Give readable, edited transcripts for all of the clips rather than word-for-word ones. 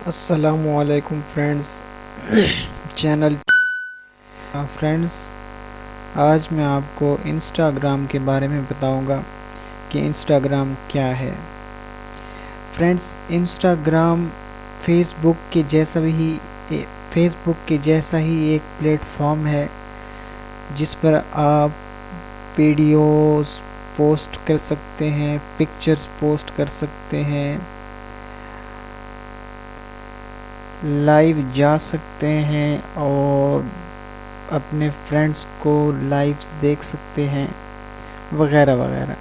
अस्सलामुअलैकुम friends channel friends, आज मैं आपको इंस्टाग्राम के बारे में बताऊंगा कि इंस्टाग्राम क्या है। फ्रेंड्स, इंस्टाग्राम फेसबुक के जैसा ही एक प्लेटफॉर्म है जिस पर आप वीडियोस पोस्ट कर सकते हैं, पिक्चर्स पोस्ट कर सकते हैं, लाइव जा सकते हैं और अपने फ्रेंड्स को लाइव देख सकते हैं वगैरह वगैरह।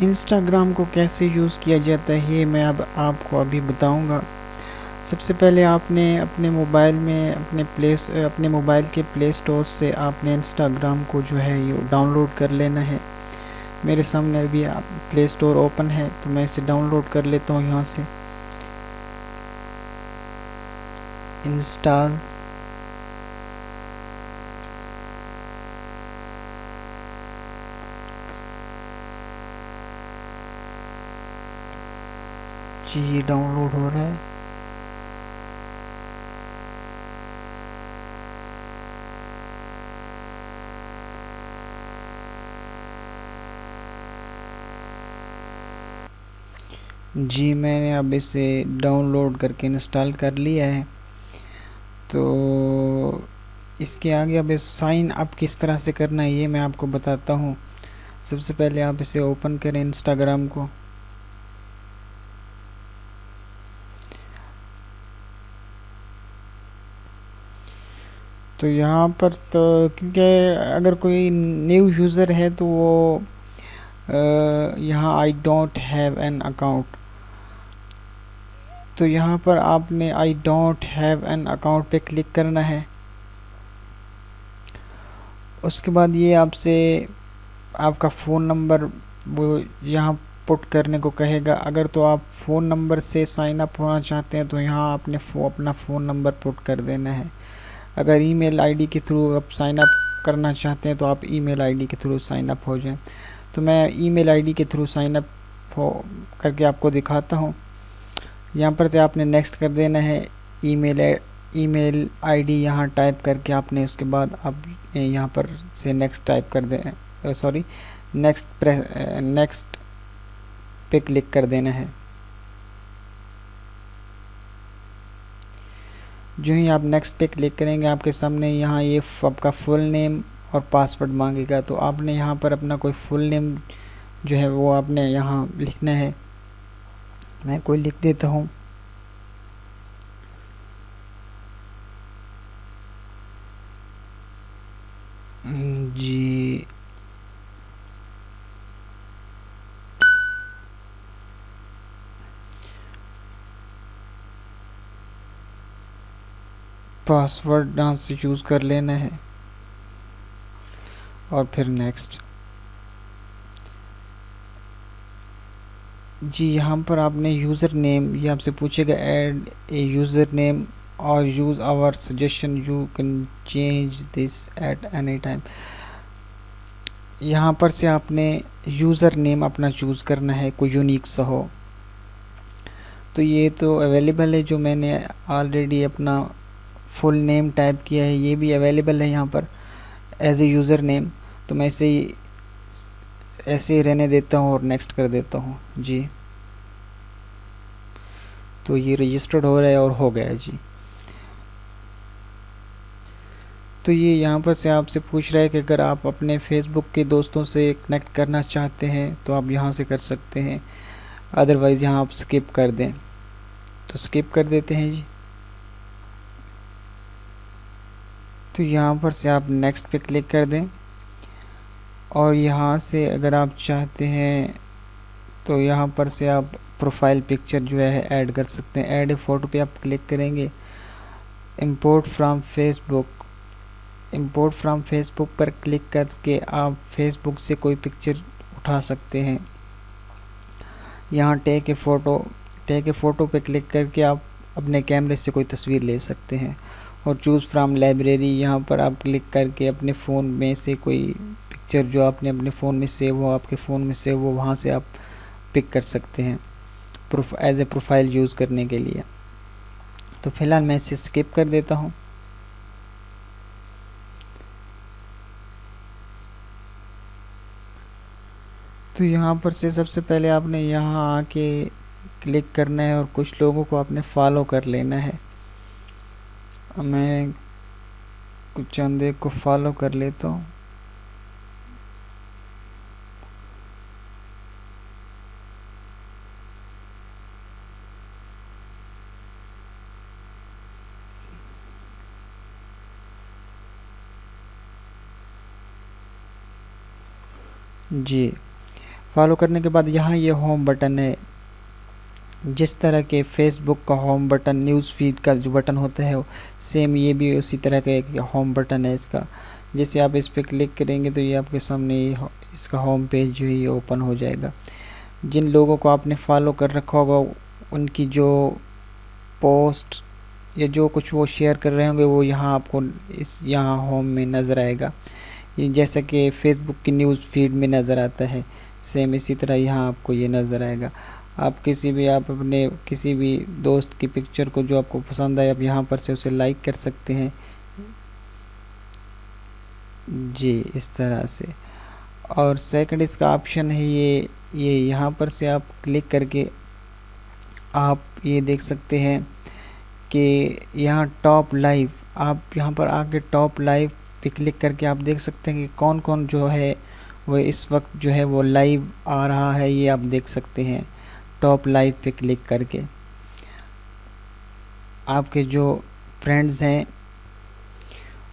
इंस्टाग्राम को कैसे यूज़ किया जाता है ये मैं अब आपको अभी बताऊंगा। सबसे पहले आपने अपने मोबाइल के प्ले स्टोर से आपने इंस्टाग्राम को जो है ये डाउनलोड कर लेना है। मेरे सामने अभी प्ले स्टोर ओपन है तो मैं इसे डाउनलोड कर लेता हूँ। यहाँ से इंस्टॉल जी, डाउनलोड हो रहा है। जी, मैंने अब इसे डाउनलोड करके इंस्टॉल कर लिया है। तो इसके आगे अब साइन अप किस तरह से करना है ये मैं आपको बताता हूँ। सबसे पहले आप इसे ओपन करें इंस्टाग्राम को। तो यहाँ पर तो क्योंकि अगर कोई न्यू यूज़र है तो वो यहाँ I don't have an account, तो यहाँ पर आपने I don't have an account पे क्लिक करना है। उसके बाद ये आपसे आपका फ़ोन नंबर वो यहाँ पुट करने को कहेगा। अगर तो आप फ़ोन नंबर से साइन अप होना चाहते हैं तो यहाँ आपने अपना फ़ोन नंबर पुट कर देना है। अगर ईमेल आईडी के थ्रू आप साइन अप करना चाहते हैं तो आप ईमेल आईडी के थ्रू साइन अप हो जाएं। तो मैं ईमेल आईडी के थ्रू साइन अप हो करके आपको दिखाता हूँ। यहाँ पर तो आपने नेक्स्ट कर देना है। ईमेल आईडी यहाँ टाइप करके आपने उसके बाद आप यहाँ पर से नेक्स्ट टाइप कर दें, सॉरी नेक्स्ट पे क्लिक कर देना है। जो ही आप नेक्स्ट पे क्लिक करेंगे आपके सामने यहाँ ये आपका फुल नेम और पासवर्ड मांगेगा। तो आपने यहाँ पर अपना कोई फुल नेम जो है वो आपने यहाँ लिखना है। मैं कोई लिख देता हूँ। जी, पासवर्ड यहाँ से चूज़ कर लेना है और फिर नेक्स्ट। जी, यहाँ पर आपने यूज़र नेम ये आपसे पूछेगा, ऐड ए यूज़र नेम और use our suggestion, you can change this at any time. यहाँ पर से आपने यूज़र नेम अपना चूज़ करना है, कोई यूनिक सा हो। तो ये तो अवेलेबल है, जो मैंने ऑलरेडी अपना फुल नेम टाइप किया है ये भी अवेलेबल है यहाँ पर एज ए यूज़र नेम। तो मैं इसे ऐसे ही रहने देता हूँ और नेक्स्ट कर देता हूँ। जी, तो ये रजिस्टर्ड हो रहा है और हो गया जी। तो ये यहाँ पर से आपसे पूछ रहा है कि अगर आप अपने फेसबुक के दोस्तों से कनेक्ट करना चाहते हैं तो आप यहाँ से कर सकते हैं, अदरवाइज़ यहाँ आप स्किप कर दें। तो स्किप कर देते हैं जी। तो यहाँ पर से आप नेक्स्ट पे क्लिक कर दें और यहाँ से अगर आप चाहते हैं तो यहाँ पर से आप प्रोफाइल पिक्चर जो है ऐड कर सकते हैं। ऐड ए फ़ोटो पे आप क्लिक करेंगे। इंपोर्ट फ्रॉम फेसबुक पर क्लिक करके आप फेसबुक से कोई पिक्चर उठा सकते हैं। यहाँ टेक ए फ़ोटो पे क्लिक करके आप अपने कैमरे से कोई तस्वीर ले सकते हैं। और चूज़ फ्रॉम लाइब्रेरी यहाँ पर आप क्लिक करके अपने फ़ोन में से कोई पिक्चर जो आपने अपने फ़ोन में सेव हो, आपके फ़ोन में सेव हो, वहाँ से आप पिक कर सकते हैं। एज ए प्रोफाइल यूज़ करने के लिए। तो फिलहाल मैं इसे स्किप कर देता हूँ। तो यहाँ पर से सबसे पहले आपने यहाँ आके क्लिक करना है और कुछ लोगों को आपने फॉलो कर लेना है। मैं कुछ चंदे को फॉलो कर लेता हूँ। जी, फॉलो करने के बाद यहाँ ये होम बटन है। जिस तरह के फेसबुक का होम बटन, न्यूज़ फीड का जो बटन होता है, सेम ये भी उसी तरह का एक होम बटन है इसका। जैसे आप इस पर क्लिक करेंगे तो ये आपके सामने इसका होम पेज जो है ये ओपन हो जाएगा। जिन लोगों को आपने फॉलो कर रखा होगा उनकी जो पोस्ट या जो कुछ वो शेयर कर रहे होंगे वो यहाँ आपको इस यहाँ होम में नज़र आएगा। ये जैसा कि फेसबुक की न्यूज़ फीड में नज़र आता है, सेम इसी तरह यहाँ आपको ये नज़र आएगा। आप अपने किसी भी दोस्त की पिक्चर को जो आपको पसंद आए, आप यहाँ पर से उसे लाइक कर सकते हैं। जी, इस तरह से। और सेकंड इसका ऑप्शन है ये यहाँ पर से आप क्लिक करके आप ये देख सकते हैं कि यहाँ टॉप लाइव, आप यहाँ पर आके टॉप लाइव पे क्लिक करके आप देख सकते हैं कि कौन कौन जो है वो इस वक्त जो है वो लाइव आ रहा है, ये आप देख सकते हैं टॉप लाइव पे क्लिक करके। आपके जो फ्रेंड्स हैं,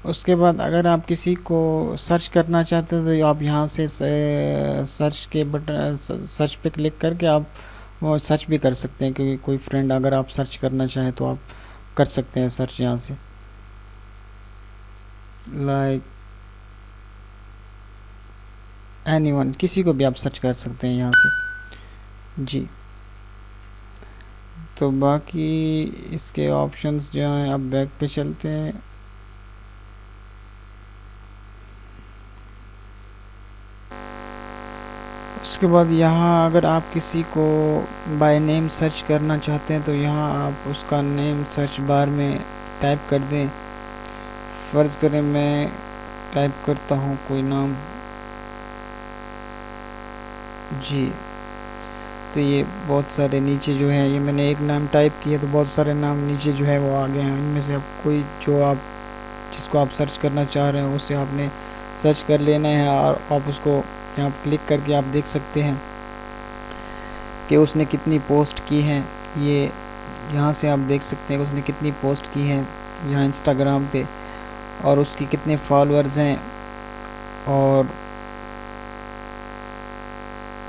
उसके बाद अगर आप किसी को सर्च करना चाहते हैं तो आप यहाँ से सर्च के बटन, सर्च पे क्लिक करके आप वो सर्च भी कर सकते हैं। क्योंकि कोई फ्रेंड अगर आप सर्च करना चाहें तो आप कर सकते हैं सर्च यहाँ से, लाइक एनीवन, किसी को भी आप सर्च कर सकते हैं यहाँ से। जी, तो बाकी इसके ऑप्शंस जो हैं, आप बैक पे चलते हैं। उसके बाद यहाँ अगर आप किसी को बाय नेम सर्च करना चाहते हैं तो यहाँ आप उसका नेम सर्च बार में टाइप कर दें। फ़र्ज़ करें मैं टाइप करता हूँ कोई नाम, जी, तो ये बहुत सारे नीचे जो है, ये मैंने एक नाम टाइप किया तो बहुत सारे नाम नीचे जो है वो आ गए हैं। इनमें से आप कोई जो आप जिसको आप सर्च करना चाह रहे हैं उसे आपने सर्च कर लेना है और आप उसको यहाँ क्लिक करके आप देख सकते हैं कि उसने कितनी पोस्ट की हैं। ये यहाँ से आप देख सकते हैं कि उसने कितनी पोस्ट की हैं यहाँ इंस्टाग्राम पे, और उसके कितने फॉलोअर्स हैं और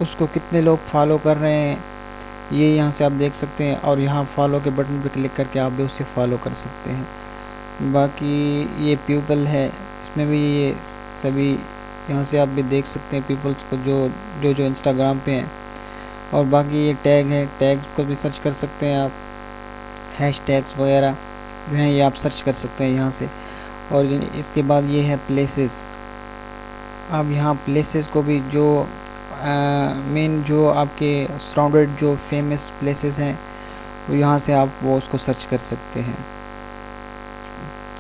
उसको कितने लोग फॉलो कर रहे हैं, ये यहाँ से आप देख सकते हैं। और यहाँ फॉलो के बटन पर क्लिक करके आप भी उसे फॉलो कर सकते हैं। बाकी ये पीपल है, इसमें भी ये सभी यहाँ से आप भी देख सकते हैं पीपल्स को जो इंस्टाग्राम पे हैं। और बाकी ये टैग है, टैग्स को भी सर्च कर सकते हैं आप, हैश टैग्स वगैरह जो हैं ये आप सर्च कर सकते हैं यहाँ से। और इसके बाद ये है प्लेसेस, आप यहाँ प्लेसेस को भी जो मेन जो आपके सराउंडेड जो फेमस प्लेसेस हैं वो यहाँ से आप वो उसको सर्च कर सकते हैं।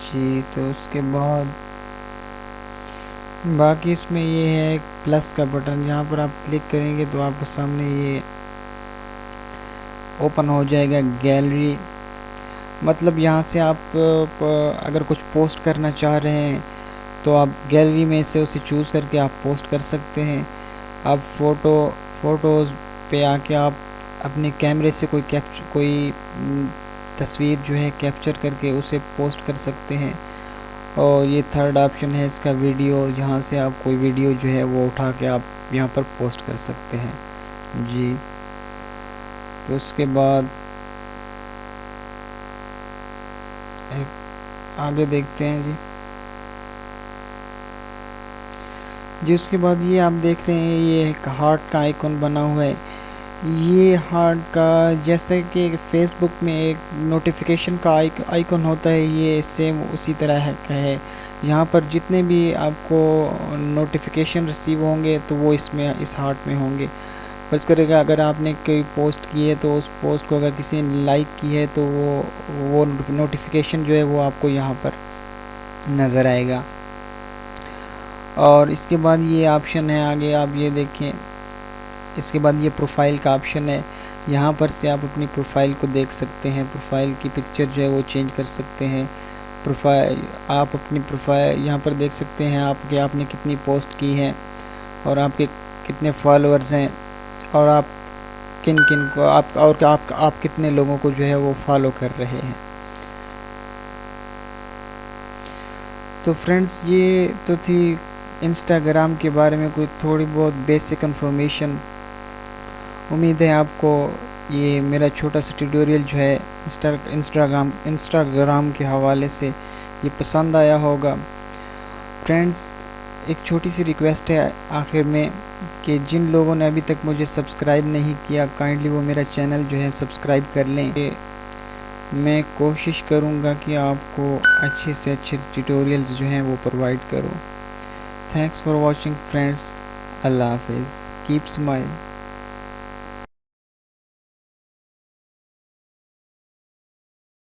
जी, तो उसके बाद बाकी इसमें ये है एक प्लस का बटन, यहाँ पर आप क्लिक करेंगे तो आपके सामने ये ओपन हो जाएगा गैलरी। मतलब यहाँ से आप अगर कुछ पोस्ट करना चाह रहे हैं तो आप गैलरी में से उसे चूज़ करके आप पोस्ट कर सकते हैं। आप फ़ोटोज़ पे आके आप अपने कैमरे से कोई तस्वीर जो है कैप्चर करके उसे पोस्ट कर सकते हैं। और ये थर्ड ऑप्शन है इसका वीडियो, यहाँ से आप कोई वीडियो जो है वो उठा के आप यहाँ पर पोस्ट कर सकते हैं। जी, तो उसके बाद आगे देखते हैं जी। उसके बाद ये आप देख रहे हैं ये एक हार्ट का आइकॉन बना हुआ है। ये हार्ट का जैसे कि फेसबुक में एक नोटिफिकेशन का आइकॉन होता है, ये सेम उसी तरह है। यहाँ पर जितने भी आपको नोटिफिकेशन रिसीव होंगे तो वो इस हार्ट में होंगे। फर्ज करेगा अगर आपने कोई पोस्ट की है तो उस पोस्ट को अगर किसी ने लाइक की है तो वो नोटिफिकेशन जो है वो आपको यहाँ पर नज़र आएगा। और इसके बाद ये ऑप्शन है आगे, आप ये देखें, इसके बाद ये प्रोफाइल का ऑप्शन है। यहाँ पर से आप अपनी प्रोफाइल को देख सकते हैं, प्रोफाइल की पिक्चर जो है वो चेंज कर सकते हैं। प्रोफाइल आप अपनी प्रोफाइल यहाँ पर देख सकते हैं आपने कितनी पोस्ट की है और आपके कितने फॉलोअर्स हैं और आप किन किन को आप कितने लोगों को जो है वो फॉलो कर रहे हैं। तो फ्रेंड्स ये तो थी इंस्टाग्राम के बारे में कोई थोड़ी बहुत बेसिक इन्फॉर्मेशन। उम्मीद है आपको ये मेरा छोटा सा ट्यूटोरियल जो है इंस्टाग्राम के हवाले से ये पसंद आया होगा। फ्रेंड्स एक छोटी सी रिक्वेस्ट है आखिर में कि जिन लोगों ने अभी तक मुझे सब्सक्राइब नहीं किया काइंडली वो मेरा चैनल जो है सब्सक्राइब कर लें। मैं कोशिश करूँगा कि आपको अच्छे से अच्छे ट्यूटोरियल्स जो हैं वो प्रोवाइड करूँ। Thanks for watching friends. अल्लाह हाफिज़। Keep smile.